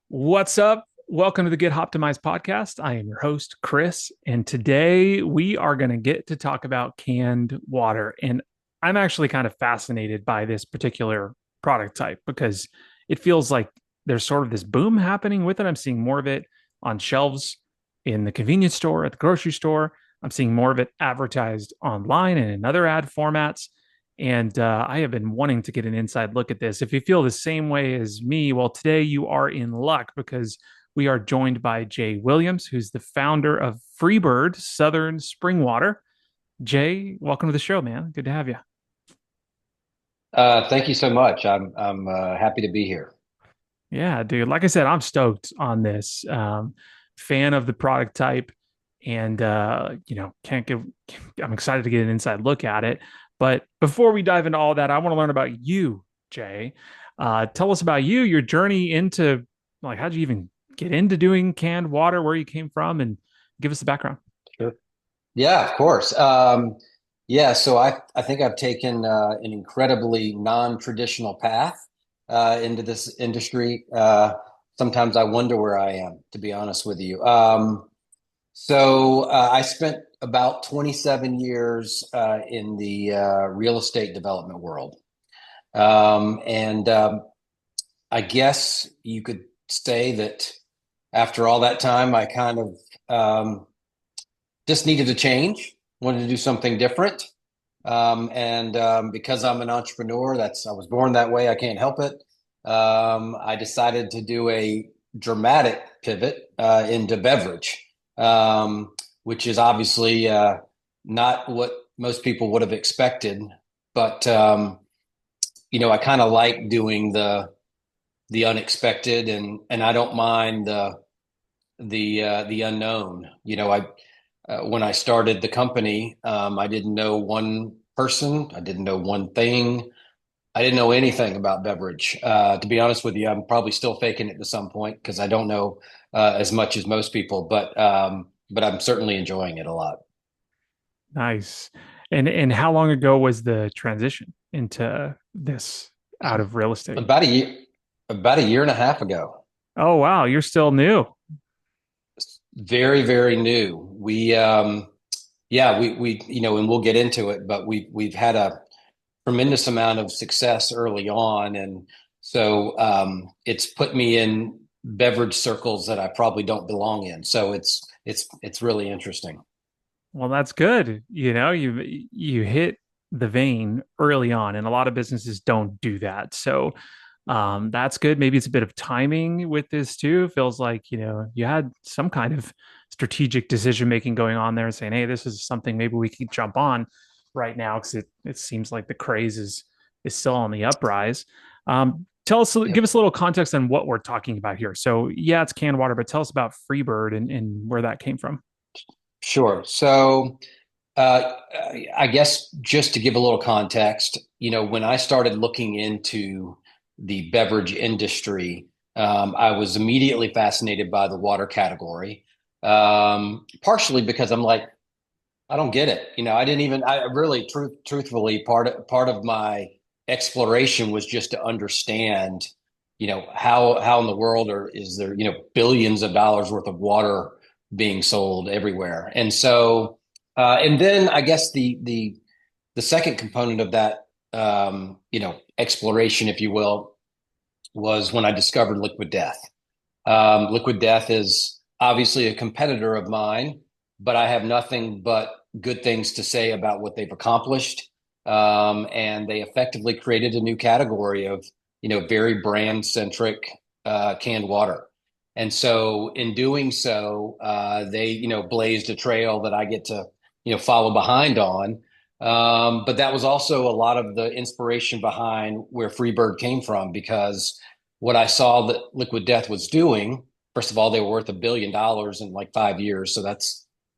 What's up? Welcome to the Get Optimized podcast. I am your host, Chris, and today we are going to get to talk about canned water. And I'm actually kind of fascinated by this particular product type because it feels like there's sort of this boom happening with it. I'm seeing more of it on shelves in the convenience store, at the grocery store. I'm seeing more of it advertised online and in other ad formats. And I have been wanting to get an inside look at this. If you feel the same way as me, well, today you are in luck because we are joined by Jay Williams, who's the founder of Bird Southern Springwater. Jay, welcome to the show, man. Good to have you. Thank you so much. I'm happy to be here. Yeah, dude. Like I said, I'm stoked on this. Fan of the product type, and can't give. I'm excited to get an inside look at it. But before we dive into all that, I want to learn about you, Jay. Tell us about you, your journey into like how'd you even get into doing canned water, where you came from, and give us the background. Sure. Yeah, of course. Yeah, so I think I've taken an incredibly non-traditional path into this industry. Sometimes I wonder where I am, to be honest with you. I spent about 27 years in the real estate development world. And I guess you could say that after all that time, I kind of just needed to change, wanted to do something different. Because I'm an entrepreneur, I was born that way. I can't help it. I decided to do a dramatic pivot into beverage, which is obviously not what most people would have expected. But I kind of like doing the unexpected, and I don't mind the unknown. I when I started the company, I didn't know one person, I didn't know one thing, I didn't know anything about beverage. To be honest with you, I'm probably still faking it to some point because I don't know as much as most people, but I'm certainly enjoying it a lot. Nice. And how long ago was the transition into this out of real estate? About a year, about a year and a half ago. Oh wow, you're still new. Very, very new. We and we'll get into it, but we've had a tremendous amount of success early on, and so it's put me in beverage circles that I probably don't belong in. So it's really interesting. Well, that's good. You hit the vein early on, and a lot of businesses don't do that. So that's good. Maybe it's a bit of timing with this too. Feels like, you had some kind of strategic decision making going on there, saying, "Hey, this is something maybe we could jump on right now," because it seems like the craze is still on the uprise. Give Yep. us a little context on what we're talking about here. So yeah, it's canned water, but tell us about Freebird and where that came from. Sure. So uh, I guess just to give a little context, when I started looking into the beverage industry, I was immediately fascinated by the water category, partially because I'm like, I don't get it. I didn't even, I really, truthfully, part of my exploration was just to understand, how in the world is there, billions of dollars worth of water being sold everywhere. And then I guess the second component of that, exploration, if you will, was when I discovered Liquid Death. Liquid Death is obviously a competitor of mine, but I have nothing but good things to say about what they've accomplished. And they effectively created a new category of, very brand centric canned water. And so in doing so, they, blazed a trail that I get to, follow behind on. But that was also a lot of the inspiration behind where Freebird came from, because what I saw that Liquid Death was doing, first of all, they were worth $1 billion in like 5 years. So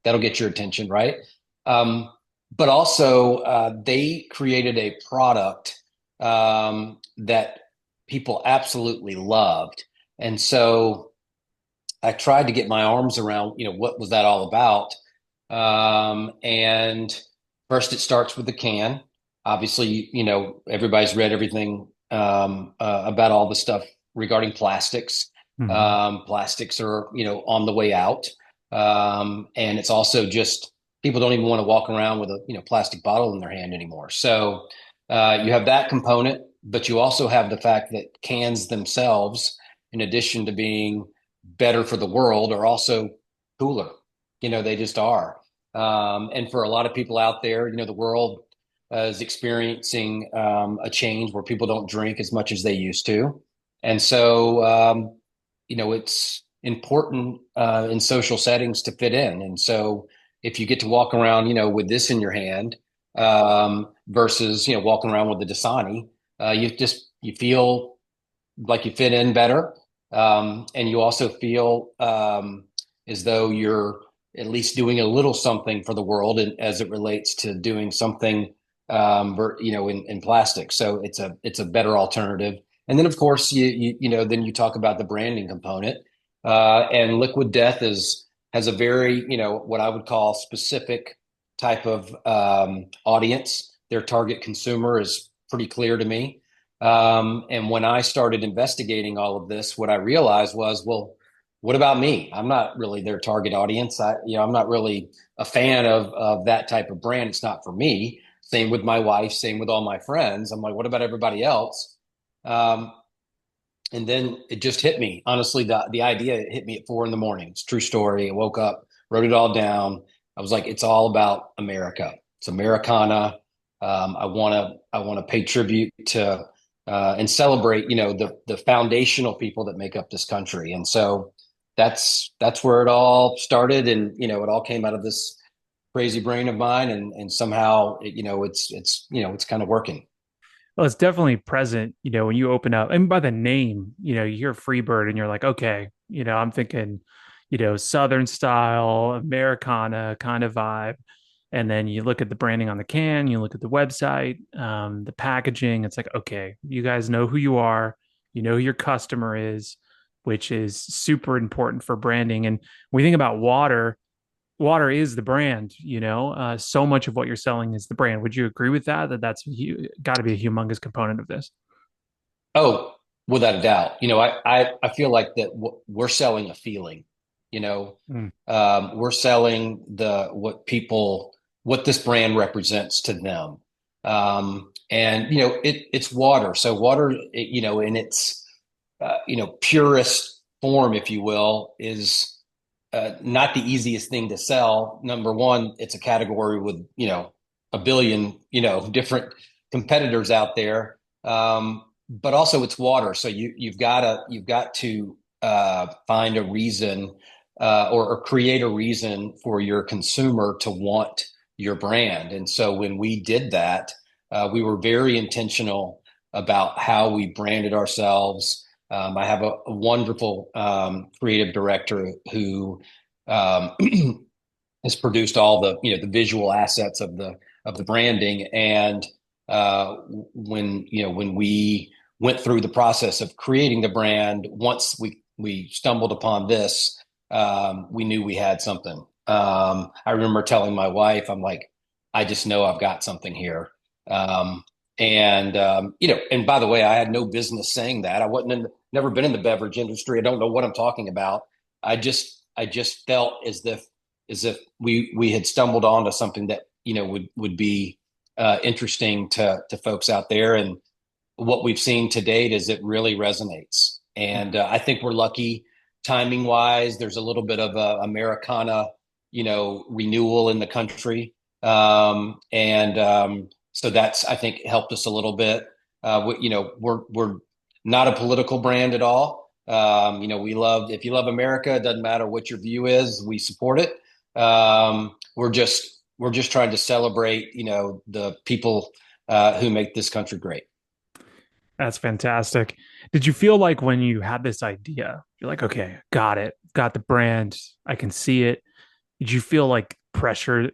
that'll get your attention, right? Um, but also, they created a product that people absolutely loved. And so I tried to get my arms around, what was that all about? And first, it starts with the can. Obviously, everybody's read everything about all the stuff regarding plastics. Hmm. Plastics are, on the way out. And it's also just people don't even want to walk around with a, plastic bottle in their hand anymore. So you have that component, but you also have the fact that cans themselves, in addition to being better for the world, are also cooler. They just are. And for a lot of people out there, the world is experiencing a change where people don't drink as much as they used to. And so, it's important in social settings to fit in. And so if you get to walk around, with this in your hand versus, walking around with the Dasani, you feel like you fit in better. And you also feel as though you're at least doing a little something for the world and as it relates to doing something in plastic. So it's a better alternative. And then of course then you talk about the branding component. And Liquid Death has a very, what I would call specific type of audience. Their target consumer is pretty clear to me. And when I started investigating all of this, what I realized was, well, what about me? I'm not really their target audience. I'm not really a fan of that type of brand. It's not for me. Same with my wife, same with all my friends. I'm like, what about everybody else? Um, and then it just hit me. Honestly, the idea hit me at 4 a.m. It's a true story. I woke up, wrote it all down. I was like, it's all about America. It's Americana. I want to pay tribute to and celebrate, the foundational people that make up this country. And so that's where it all started, and it all came out of this crazy brain of mine, and somehow it's kind of working. Well, it's definitely present, when you open up, and by the name, you hear Freebird and you're like, okay, I'm thinking, Southern style, Americana kind of vibe. And then you look at the branding on the can, you look at the website, the packaging. It's like, okay, you guys know who you are, you know who your customer is, which is super important for branding. And when we think about water is the brand, so much of what you're selling is the brand. Would you agree with that, that's got to be a humongous component of this? Oh, without a doubt. I feel like that we're selling a feeling. Mm. We're selling what this brand represents to them. And it's water. So water, in its purest form, if you will, is not the easiest thing to sell. Number one, it's a category with a billion different competitors out there. But also it's water, so you've got to find a reason or create a reason for your consumer to want your brand. And so when we did that, we were very intentional about how we branded ourselves. I have a wonderful creative director who um, has produced all the visual assets of the branding. And when we went through the process of creating the brand, once we stumbled upon this, we knew we had something. I remember telling my wife, I'm like, I just know I've got something here. Um, and by the way, I had no business saying that. I wasn't never been in the beverage industry. I don't know what I'm talking about. I just felt as if we had stumbled onto something that would be interesting to folks out there. And what we've seen to date is it really resonates. And I think we're lucky timing wise. There's a little bit of a Americana, renewal in the country. And so that's, I think, helped us a little bit. We're not a political brand at all. If you love America, it doesn't matter what your view is, we support it. We're just trying to celebrate, the people who make this country great. That's fantastic. Did you feel like when you had this idea, you're like, okay, got it, got the brand, I can see it. Did you feel like pressure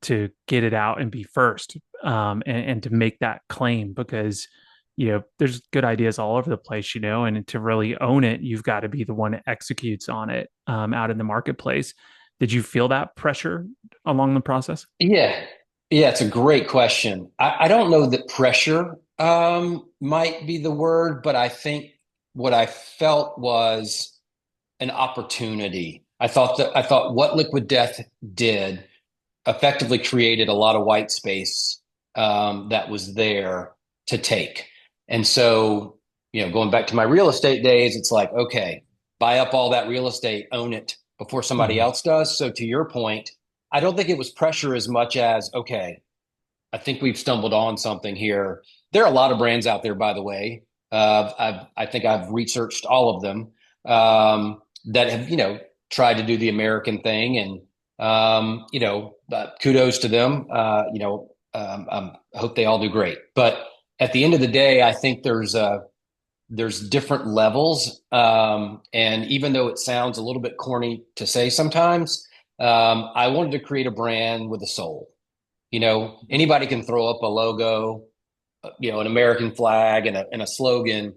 to get it out and be first, and to make that claim? Because, there's good ideas all over the place, and to really own it, you've got to be the one that executes on it, out in the marketplace. Did you feel that pressure along the process? Yeah. Yeah, it's a great question. I don't know that pressure might be the word, but I think what I felt was an opportunity. I thought what Liquid Death did effectively created a lot of white space that was there to take. And so, going back to my real estate days, it's like, okay, buy up all that real estate, own it before somebody Mhm. else does. So to your point, I don't think it was pressure as much as, okay, I think we've stumbled on something here. There are a lot of brands out there, by the way. I think I've researched all of them that have, tried to do the American thing, and kudos to them. I hope they all do great. But at the end of the day, I think there's different levels, and even though it sounds a little bit corny to say sometimes, I wanted to create a brand with a soul. Anybody can throw up a logo, an American flag and a slogan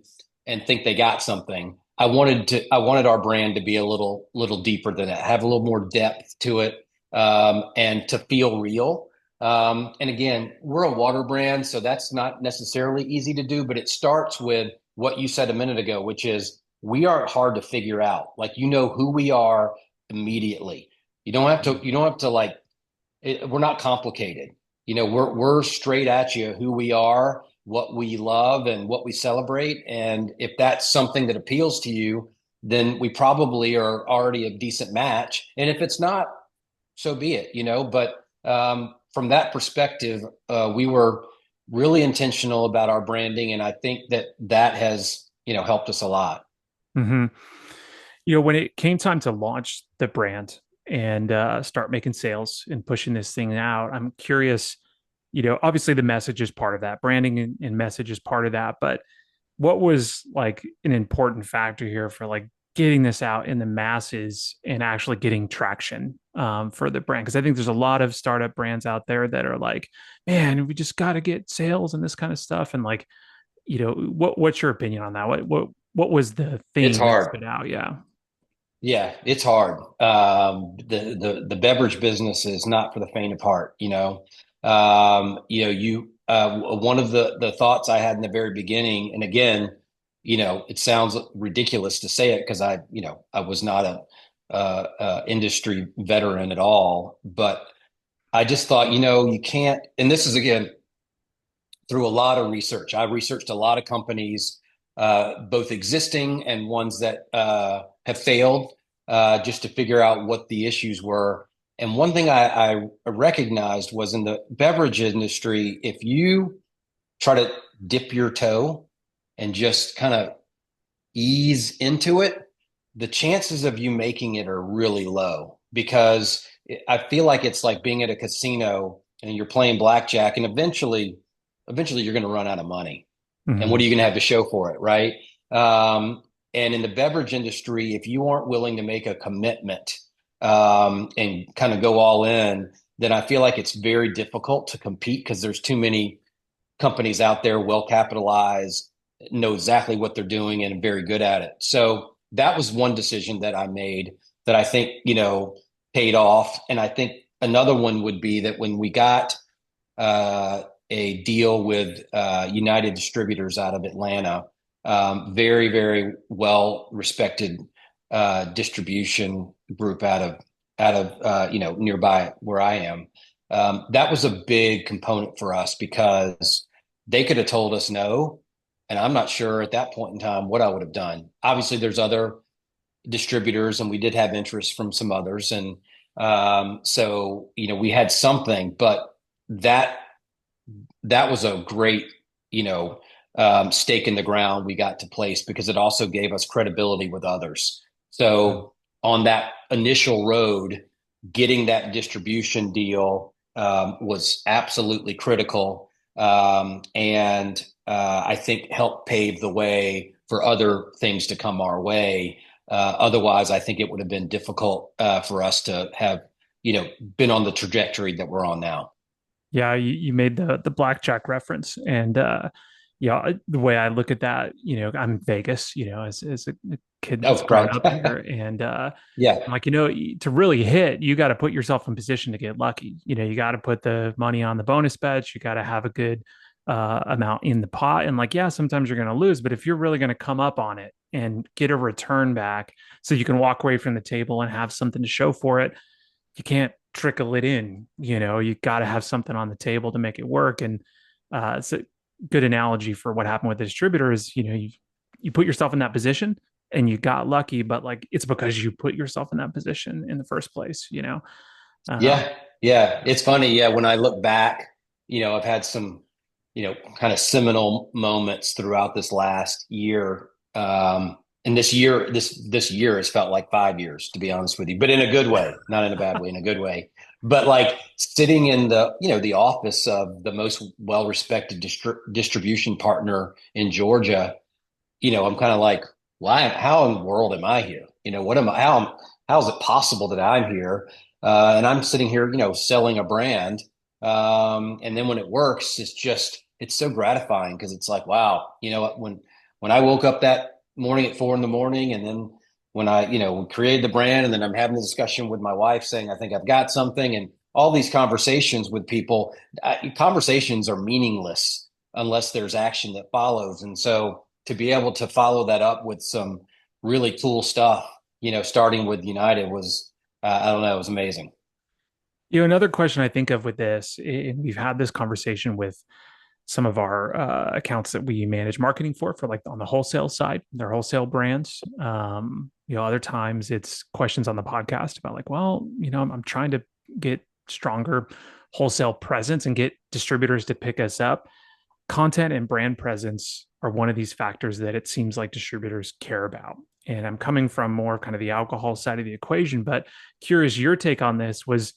and think they got something. I wanted our brand to be a little deeper than that, have a little more depth to it, and to feel real. And again, we're a water brand, so that's not necessarily easy to do, but it starts with what you said a minute ago, which is we aren't hard to figure out. Like, who we are immediately. You don't have to like we're not complicated. We're straight at you who we are, what we love, and what we celebrate. And if that's something that appeals to you, then we probably are already a decent match. And if it's not, so be it. But from that perspective, we were really intentional about our branding, and I think that has helped us a lot. Mhm. When it came time to launch the brand and start making sales and pushing this thing out, I'm curious, obviously the message is part of that, branding and message is part of that, but what was like an important factor here for like getting this out in the masses and actually getting traction for the brand? Because I think there's a lot of startup brands out there that are like, man, we just got to get sales and this kind of stuff. And like, what's your opinion on that? What was the It's theme that hard. stood out? Yeah. Yeah, it's hard. The beverage business is not for the faint of heart. You one of the thoughts I had in the very beginning, and again, it sounds ridiculous to say it because I was not a industry veteran at all, but I just thought, you can't. And this is again through a lot of research. I researched a lot of companies, both existing and ones that have failed, just to figure out what the issues were. And one thing I recognized was in the beverage industry, if you try to dip your toe and just kind of ease into it, the chances of you making it are really low because I feel like it's like being at a casino and you're playing blackjack, and eventually you're going to run out of money. And what Hmm. are you going to have to show for it, right? And in the beverage industry, if you aren't willing to make a commitment and kind of go all in, then I feel like it's very difficult to compete because there's too many companies out there, well capitalized, know exactly what they're doing and very good at it. So that was one decision that I made that I think, paid off. And I think another one would be that when we got a deal with United Distributors out of Atlanta, very, very well respected distribution group out of nearby where I am. That was a big component for us because they could have told us no, and I'm not sure at that point in time what I would have done. Obviously, there's other distributors, and we did have interest from some others, and so we had something, but that that was a great you know stake in the ground we got to place because it also gave us credibility with others. So on that initial road, getting that distribution deal was absolutely critical, and I think helped pave the way for other things to come our way. Otherwise, I think it would have been difficult for us to have, been on the trajectory that we're on now. Yeah, you made the blackjack reference, and yeah, the way I look at that, I'm in Vegas, as a kid that's Oh, grown right. up here, and Yeah. I'm like, to really hit, you got to put yourself in position to get lucky. You got to put the money on the bonus bets. You got to have a good amount in the pot, and like, yeah, sometimes you're going to lose, but if you're really going to come up on it and get a return back so you can walk away from the table and have something to show for it. You can't trickle it in. You got to have something on the table to make it work. And it's a good analogy for what happened with the distributor is, you put yourself in that position and you got lucky, but like it's because you put yourself in that position in the first place. Um, Yeah, yeah. It's funny. Yeah, when I look back, I've had some, kind of seminal moments throughout this last year. And this year has felt like 5 years, to be honest with you, but in a good way, not in a bad way, in a good way. But like sitting in the office of the most well-respected distribution partner in Georgia, I'm kind of like, why? How in the world am I here? What am I? How is it possible that I'm here? And I'm sitting here, selling a brand. And then when it works, it's so gratifying because it's like, wow, when I woke up that morning at 4 in the morning, and then when we created the brand, and then I'm having a discussion with my wife saying, I think I've got something, and all these conversations with people, conversations are meaningless unless there's action that follows. And so to be able to follow that up with some really cool stuff, starting with United was, I don't know, it was amazing. Another question I think of with this, and we've had this conversation with some of our accounts that we manage marketing for like on the wholesale side, their wholesale brands. Other times it's questions on the podcast about like, well, I'm trying to get stronger wholesale presence and get distributors to pick us up. Content and brand presence are one of these factors that it seems like distributors care about. And I'm coming from more kind of the alcohol side of the equation, but curious your take on this was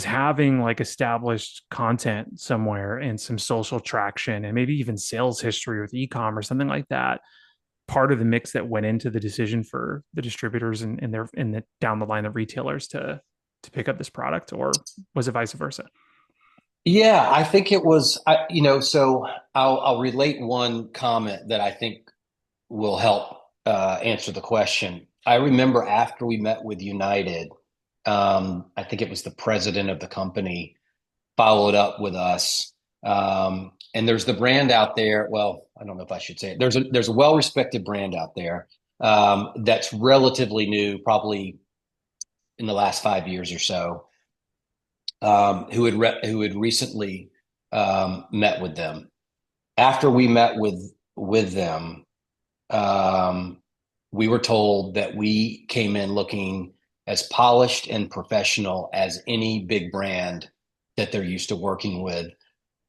having like established content somewhere and some social traction and maybe even sales history with e-commerce, something like that, part of the mix that went into the decision for the distributors and their in the down the line of retailers to pick up this product, or was it vice versa? Yeah, I think it was, so I'll relate one comment that I think will help answer the question. I remember after we met with United, I think it was the president of the company followed up with us. And there's the brand out there. Well, I don't know if I should say it. There's a well-respected brand out there that's relatively new, probably in the last 5 years or so, who had recently met with them. After we met with them, um, we were told that we came in looking as polished and professional as any big brand that they're used to working with,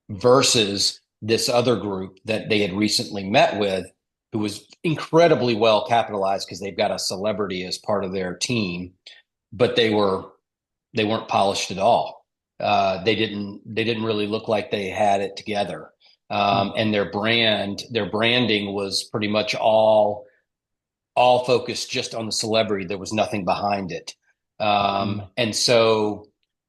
versus this other group that they had recently met with, who was incredibly well capitalized because they've got a celebrity as part of their team, but they weren't polished at all. They didn't really look like they had it together. And their branding was pretty much all focused just on the celebrity. There was nothing behind it. Mm. And so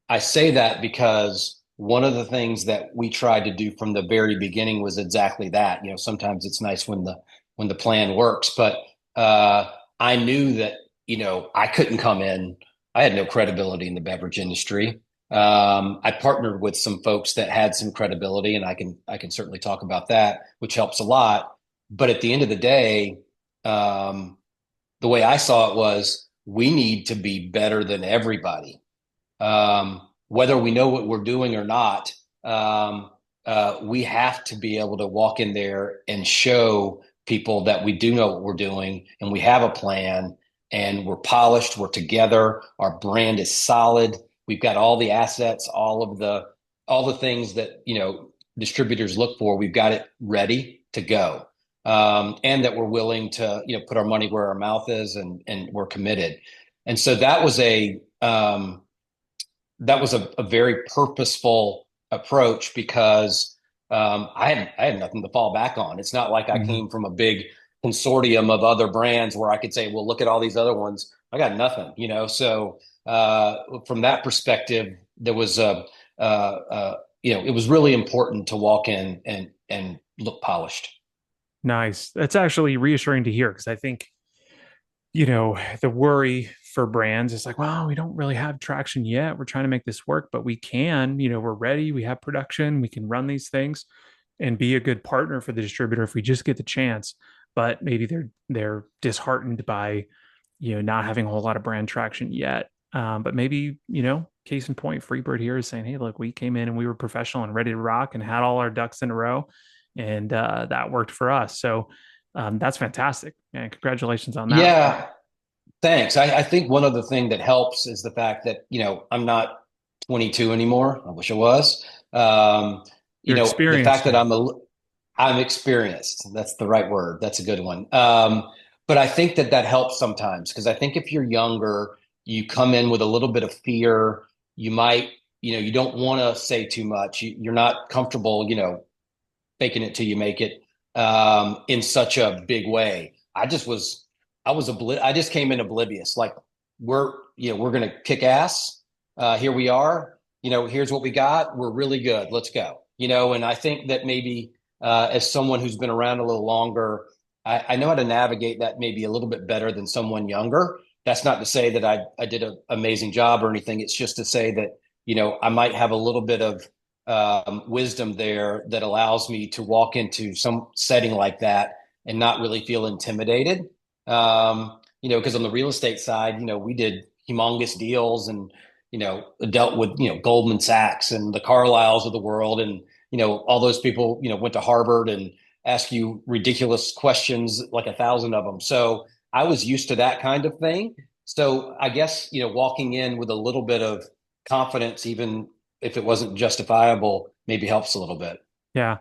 I say that because one of the things that we tried to do from the very beginning was exactly that. Sometimes it's nice when the plan works, but I knew that I couldn't come in. I had no credibility in the beverage industry. I partnered with some folks that had some credibility, and I can certainly talk about that, which helps a lot. But at the end of the day, um, the way I saw it was we need to be better than everybody, whether we know what we're doing or not. We have to be able to walk in there and show people that we do know what we're doing and we have a plan and we're polished, we're together, our brand is solid, we've got all the assets, all the things that distributors look for, we've got it ready to go. And that we're willing to put our money where our mouth is, and we're committed. And so that was a very purposeful approach because I had nothing to fall back on. It's not like I Mm-hmm. came from a big consortium of other brands where I could say, well, look at all these other ones. I got nothing. So from that perspective, there was it was really important to walk in and look polished. Nice. That's actually reassuring to hear because I think, the worry for brands is like, well, we don't really have traction yet. We're trying to make this work, but we can, we're ready. We have production. We can run these things and be a good partner for the distributor if we just get the chance. but maybe they're disheartened by not having a whole lot of brand traction yet. But maybe, case in point, Freebird here is saying, hey, look, we came in and we were professional and ready to rock and had all our ducks in a row. And that worked for us. So that's fantastic. And congratulations on that. Yeah, thanks. I think one other thing that helps is the fact that, I'm not 22 anymore. I wish I was. You're The fact experienced that now. I'm experienced. That's the right word. That's a good one. But I think that helps sometimes because I think if you're younger, you come in with a little bit of fear. You might, you don't want to say too much. You're not comfortable, faking it till you make it in such a big way. I just came in oblivious. Like we're going to kick ass. Here we are. Here's what we got. We're really good. Let's go. And I think that maybe as someone who's been around a little longer, I know how to navigate that maybe a little bit better than someone younger. That's not to say that I did an amazing job or anything. It's just to say that, I might have a little bit of wisdom there that allows me to walk into some setting like that and not really feel intimidated. Because on the real estate side, we did humongous deals and, dealt with, Goldman Sachs and the Carlyles of the world. And, all those people, went to Harvard and ask you ridiculous questions, like 1,000 of them. So I was used to that kind of thing. So I guess, walking in with a little bit of confidence, even if it wasn't justifiable, maybe helps a little bit. Yeah.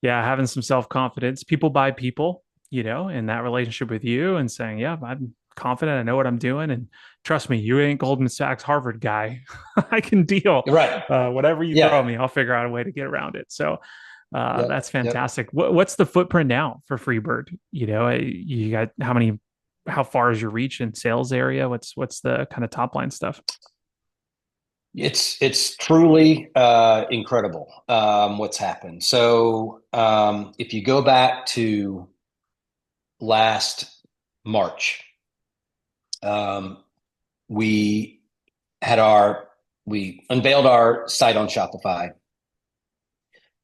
Yeah. Having some self confidence, people buy people, in that relationship with you and saying, yeah, I'm confident. I know what I'm doing. And trust me, you ain't Goldman Sachs Harvard guy. I can deal. Right. Whatever you throw at Yeah. me, I'll figure out a way to get around it. So Yep. that's Yep. fantastic. What's the footprint now for Freebird? You got how far is your reach in sales area? What's the kind of top line stuff? It's truly incredible what's happened. So if you go back to last March, um, we had we unveiled our site on Shopify.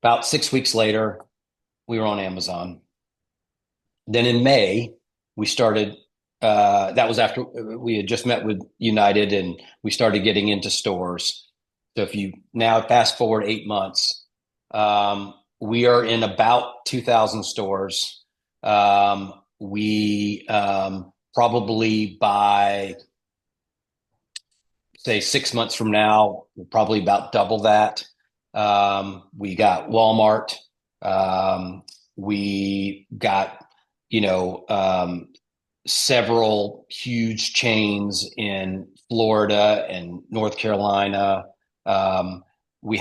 About 6 weeks later, we were on Amazon. Then in May, we started. That was after we had just met with United, and we started getting into stores. So if you now fast forward 8 months, we are in about 2,000 stores. We probably by say 6 months from now, we'll probably about double that. We got Walmart. We got, you know, several huge chains in Florida and North Carolina. Um, we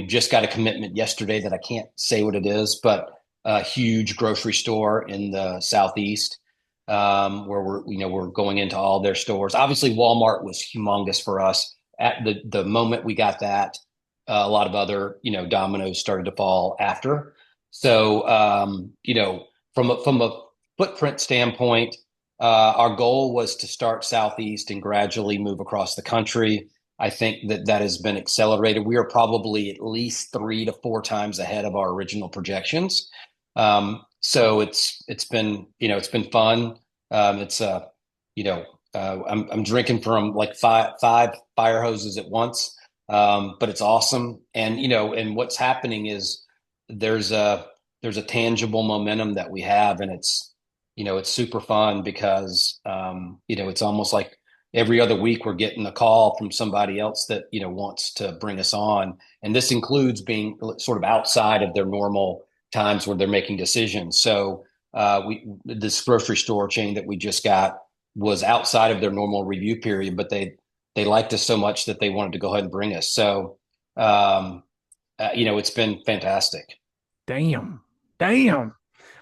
just got a commitment yesterday that I can't say what it is, but a huge grocery store in the Southeast where we're going into all their stores. Obviously, Walmart was humongous for us. At the moment we got that, a lot of other dominoes started to fall after. So from a footprint standpoint, our goal was to start southeast and gradually move across the country. I think that has been accelerated. We are probably at least 3 to 4 times ahead of our original projections. So it's been fun. It's I'm drinking from like five fire hoses at once, but it's awesome. And what's happening is there's a there's a tangible momentum that we have, and it's super fun because it's almost like every other week we're getting a call from somebody else that wants to bring us on, and this includes being sort of outside of their normal times where they're making decisions. So we this grocery store chain that we just got was outside of their normal review period, but they liked us so much that they wanted to go ahead and bring us. So it's been fantastic. Damn. Damn.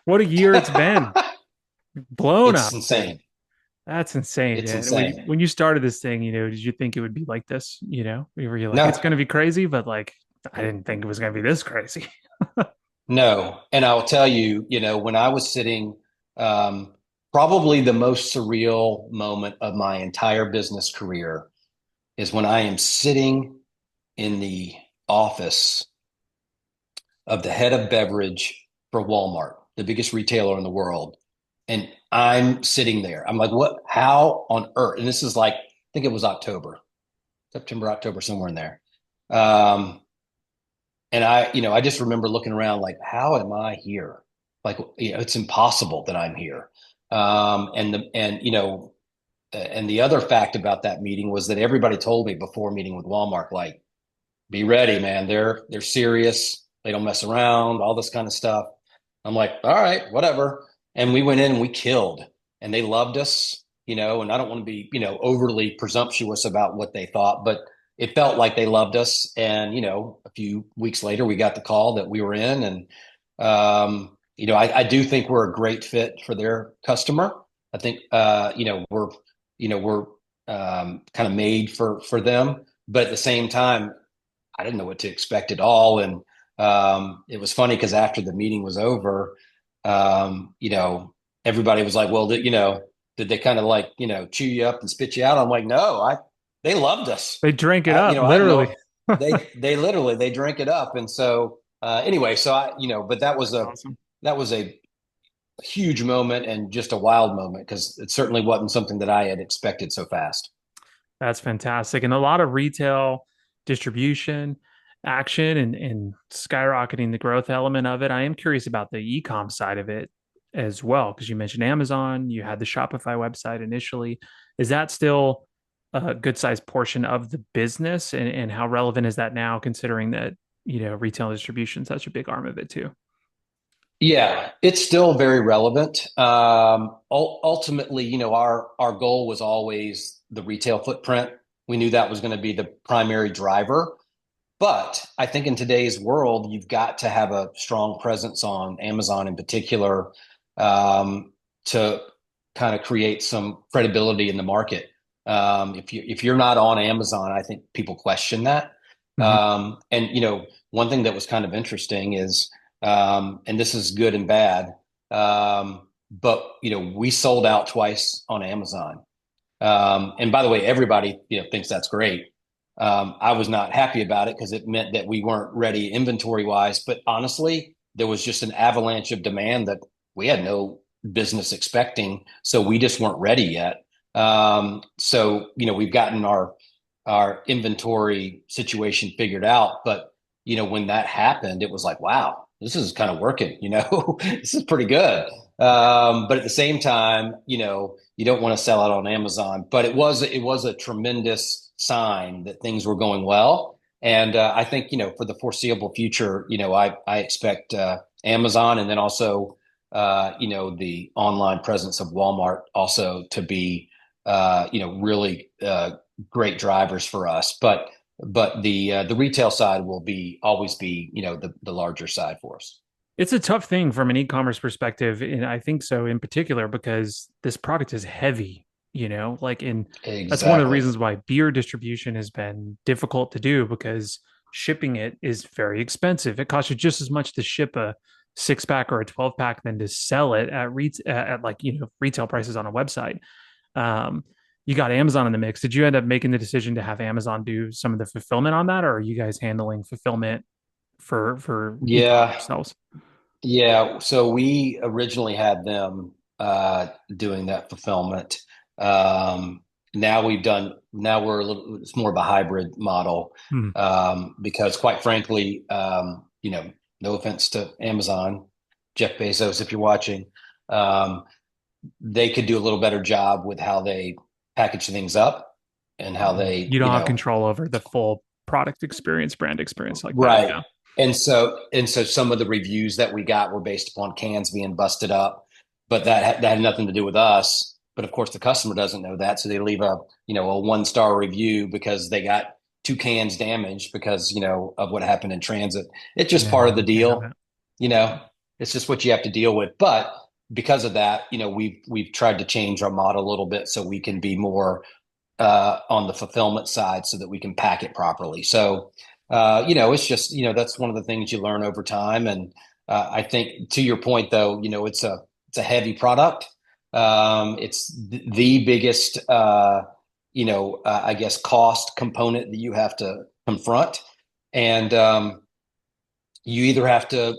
What a year it's been. Blown It's up, dude. insane. That's insane. It's Yeah. When insane. when you started this thing, did you think it would be like this? Were you like, it's No, gonna be crazy, but like I didn't think it was gonna be this crazy. no. And I'll tell you, when I was sitting, um, probably the most surreal moment of my entire business career is when I am sitting in the office of the head of beverage for Walmart. the biggest retailer in the world. And I'm sitting there. I'm like, what? How on earth? And this is like, I think it was September, October, somewhere in there. Um, and I just remember looking around like, how am I here? Like, it's impossible that I'm here. And the other fact about that meeting was that everybody told me before meeting with Walmart, like, be ready, man. They're serious. They don't mess around, all this kind of stuff. I'm like, all right, whatever. And we went in and we killed, and they loved us, and I don't want to be, overly presumptuous about what they thought, but it felt like they loved us. And, a few weeks later, we got the call that we were in. And, I do think we're a great fit for their customer. I think, we're kind of made for them. But at the same time, I didn't know what to expect at all. And it was funny because after the meeting was over, everybody was like, well, did they kind of like, chew you up and spit you out? I'm like, no, they loved us. They drank it up, I literally. know they literally, they drank it up. And so, anyway, so but That's awesome. that was a huge moment and just a wild moment because it certainly wasn't something that I had expected so fast. That's fantastic. And a lot of retail distribution action and skyrocketing the growth element of it. I am curious about the e-com side of it as well, because you mentioned Amazon, you had the Shopify website initially. Is that still a good sized portion of the business? And how relevant is that now, considering that, retail distribution is such a big arm of it too? Yeah, it's still very relevant. Ultimately, our goal was always the retail footprint. We knew that was going to be the primary driver. But I think in today's world, you've got to have a strong presence on Amazon in particular, to kind of create some credibility in the market. If you're not on Amazon, I think people question that. Mhm. And one thing that was kind of interesting is, and this is good and bad, but we sold out twice on Amazon. And by the way, everybody thinks that's great. I was not happy about it because it meant that we weren't ready inventory wise. But honestly, there was just an avalanche of demand that we had no business expecting, so we just weren't ready yet. So we've gotten our inventory situation figured out, but when that happened, it was like, wow, this is kind of working. This is pretty good. But at the same time, you don't want to sell out on Amazon. But it was a tremendous sign that things were going well. And I think for the foreseeable future, I expect Amazon, and then also the online presence of Walmart also to be really great drivers for us. But the retail side will always be the larger side for us. It's a tough thing from an e-commerce perspective, and I think so in particular because this product is heavy, that's one of the Exactly. reasons why beer distribution has been difficult to do, because shipping it is very expensive. It costs you just as much to ship a six pack or a 12 pack than to sell it at like, retail prices on a website. Um, you got Amazon in the mix. Did you end up making the decision to have Amazon do some of the fulfillment on that, or are you guys handling fulfillment for e-com Yeah. yourselves? Yeah, so we originally had them doing that fulfillment. Um, now we're a little, it's more of a hybrid model, Hmm. because quite frankly, no offense to Amazon, Jeff Bezos, if you're watching, um, they could do a little better job with how they package things up and how they, You don't have control over the full product experience, brand experience like that. right. Yeah. And so some of the reviews that we got were based upon cans being busted up, but that had nothing to do with us. But of course, the customer doesn't know that, so they leave a 1-star review because they got two cans damaged because of what happened in transit. It's just part of No, the we can't have deal, that. you know. It's just what you have to deal with. But because of that, we've tried to change our model a little bit so we can be more on the fulfillment side so that we can pack it properly. So, it's just, that's one of the things you learn over time. And I think to your point, though, it's a heavy product. It's the biggest, I guess, cost component that you have to confront. And you either have to,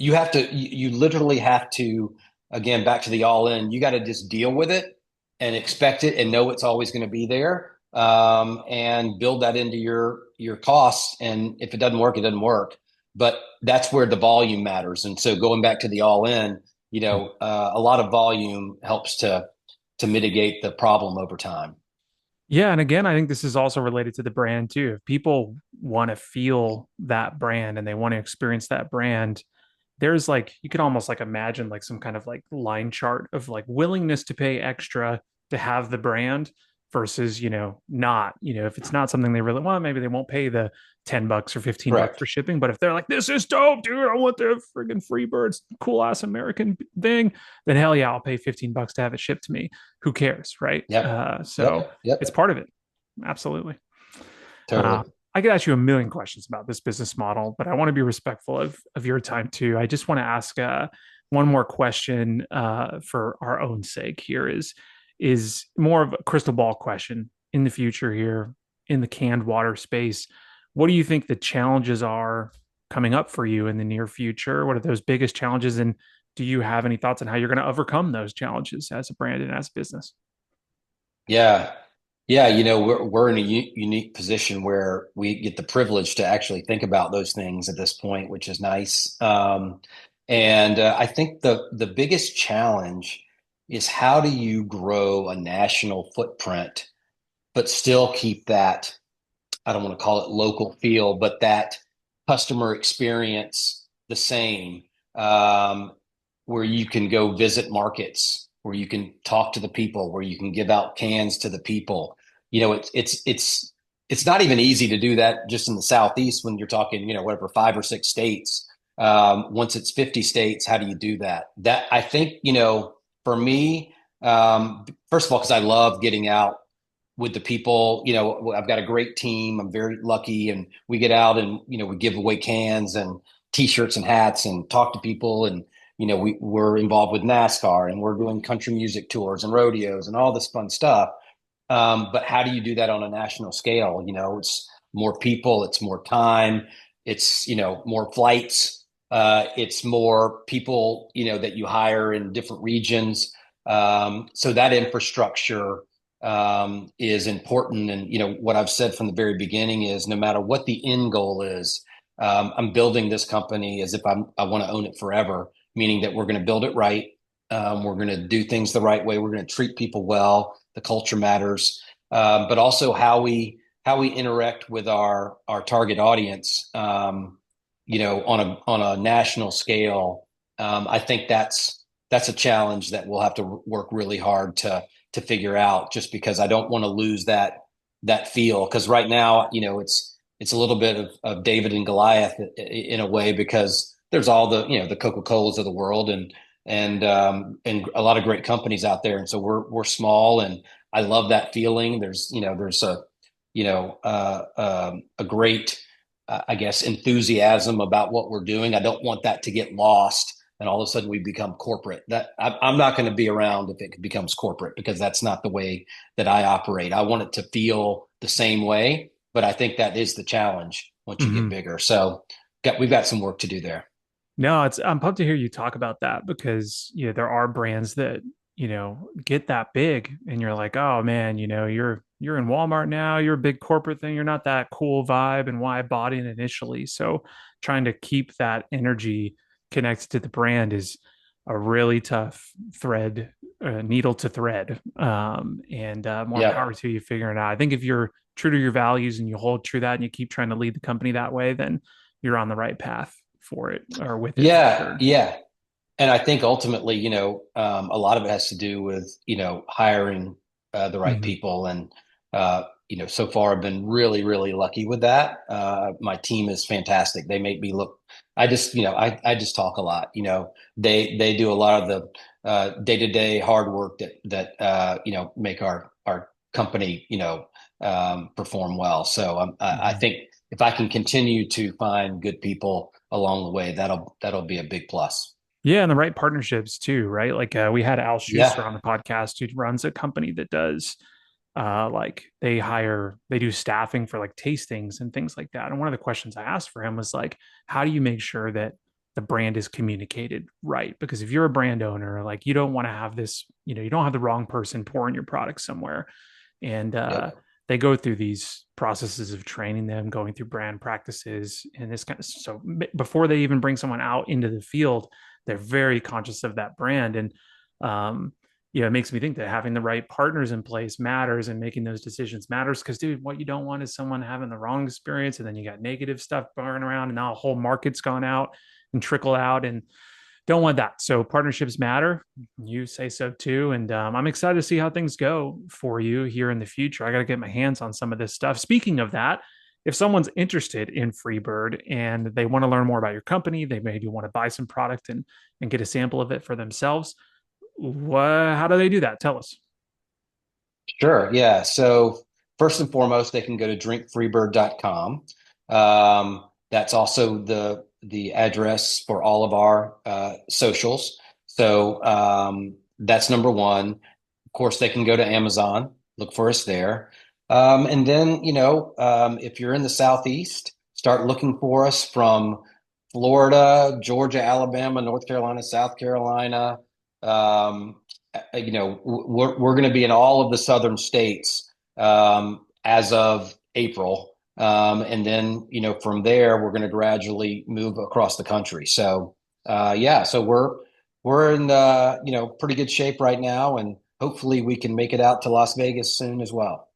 you have to you literally have to, again, back to the all in, you got to just deal with it and expect it and know it's always going to be there, and build that into your costs. And if it doesn't work, it doesn't work. But that's where the volume matters. And so going back to the all in, a lot of volume helps to mitigate the problem over time. Yeah, and again, I think this is also related to the brand too. If people want to feel that brand and they want to experience that brand, there's like you could almost like imagine like some kind of like line chart of like willingness to pay extra to have the brand versus, not, if it's not something they really want, maybe they won't pay the $10 or $15 for Correct. shipping. But if they're like, this is dope, dude, I want the friggin' free birds, cool ass American thing, then hell yeah, I'll pay $15 to have it shipped to me. Who cares? Right. Yep. So Yep. it's Yep. part of it. Absolutely. Uh, Totally. I could ask you a million questions about this business model, but I want to be respectful of your time too. I just want to ask one more question for our own sake. Here is more of a crystal ball question in the future here in the canned water space. What do you think the challenges are coming up for you in the near future? What are those biggest challenges, and do you have any thoughts on how you're going to overcome those challenges as a brand and as a business? Yeah. Yeah, we're in a unique position where we get the privilege to actually think about those things at this point, which is nice. And I think the biggest challenge is how do you grow a national footprint, but still keep that, I don't want to call it local feel, but that customer experience the same, where you can go visit markets, where you can talk to the people, where you can give out cans to the people. It's not even easy to do that just in the Southeast when you're talking, whatever, 5 or 6 states. Once it's 50 states, how do you do that? That I think, for me, first of all, because I love getting out with the people. I've got a great team. I'm very lucky, and we get out and we give away cans and t-shirts and hats and talk to people. And we're involved with NASCAR, and we're doing country music tours and rodeos and all this fun stuff. But how do you do that on a national scale? It's more people, it's more time, it's more flights, it's more people that you hire in different regions. So that infrastructure is important. And what I've said from the very beginning is no matter what the end goal is, I'm building this company as if I want to own it forever, meaning that we're going to build it right. We're going to do things the right way. We're going to treat people well. The culture matters, but also how we interact with our target audience. On a national scale, I think that's a challenge that we'll have to work really hard to figure out. Just because I don't want to lose that feel, because right now, it's a little bit of David and Goliath in a way, because there's all the Coca-Colas of the world, and a lot of great companies out there. And so we're small, and I love that feeling. There's a great, I guess, enthusiasm about what we're doing. I don't want that to get lost, and all of a sudden we become corporate. I'm not going to be around if it becomes corporate, because that's not the way that I operate. I want it to feel the same way, but I think that is the challenge once you get Mm-hmm. bigger. So we've got some work to do there. No, I'm pumped to hear you talk about that because there are brands that get that big, and you're like, oh man, you're in Walmart now, you're a big corporate thing, you're not that cool vibe, and why I bought in initially. So trying to keep that energy connected to the brand is a really tough thread, needle to thread. And more Yeah. power to you figuring it out. I think if you're true to your values and you hold true to that and you keep trying to lead the company that way, then you're on the right path for it or with it for Yeah. sure. Yeah. And I think ultimately, a lot of it has to do with, hiring the right Mm-hmm. people. And, so far I've been really, really lucky with that. My team is fantastic. They make me look, I just talk a lot. They do a lot of the day-to-day hard work that make our company, perform well. So I Mm-hmm. think if I can continue to find good people along the way, that'll be a big plus. Yeah, and the right partnerships too, right? Like we had Al Schuster Yeah. on the podcast who runs a company that does like they do staffing for like tastings and things like that. And one of the questions I asked for him was like, how do you make sure that the brand is communicated right. Because if you're a brand owner, like you don't want to have this, you don't have the wrong person pouring your product somewhere. And Yep. they go through these processes of training them, going through brand practices and this kind of, so before they even bring someone out into the field, they're very conscious of that brand. And um, it makes me think that having the right partners in place matters, and making those decisions matters. Because, dude, what you don't want is someone having the wrong experience, and then you got negative stuff going around, and now a whole market's gone out and trickle out, and don't want that. So partnerships matter. You say so too. And I'm excited to see how things go for you here in the future. I got to get my hands on some of this stuff. Speaking of that, if someone's interested in Freebird and they want to learn more about your company, they maybe want to buy some product and get a sample of it for themselves. How do they do that? Tell us. Sure. Yeah. So first and foremost, they can go to drinkfreebird.com. That's also the address for all of our socials. So that's number one. Of course, they can go to Amazon, look for us there. And then, if you're in the Southeast, start looking for us from Florida, Georgia, Alabama, North Carolina, South Carolina. Um, we're going to be in all of the southern states as of April. And then, from there, we're going to gradually move across the country. So, yeah, so we're in, pretty good shape right now. And hopefully we can make it out to Las Vegas soon as well.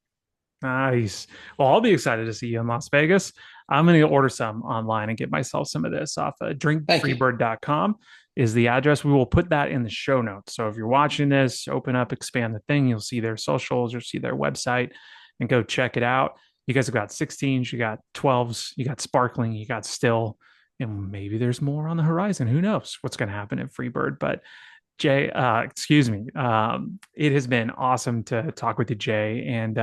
Nice. Well, I'll be excited to see you in Las Vegas. I'm going to order some online and get myself some of this off of Thank you. drinkfreebird.com is the address. We will put that in the show notes. So if you're watching this, open up, expand the thing, you'll see their socials, you'll see their website, and go check it out. You guys have got 16s, you got 12s, you got sparkling, you got still, and maybe there's more on the horizon. Who knows what's going to happen at Freebird? But Jay, excuse me. It has been awesome to talk with you, Jay. And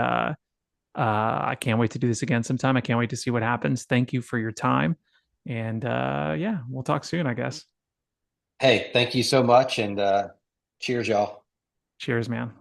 I can't wait to do this again sometime. I can't wait to see what happens. Thank you for your time. And yeah, we'll talk soon, I guess. Hey, thank you so much. And cheers, y'all. Cheers, man.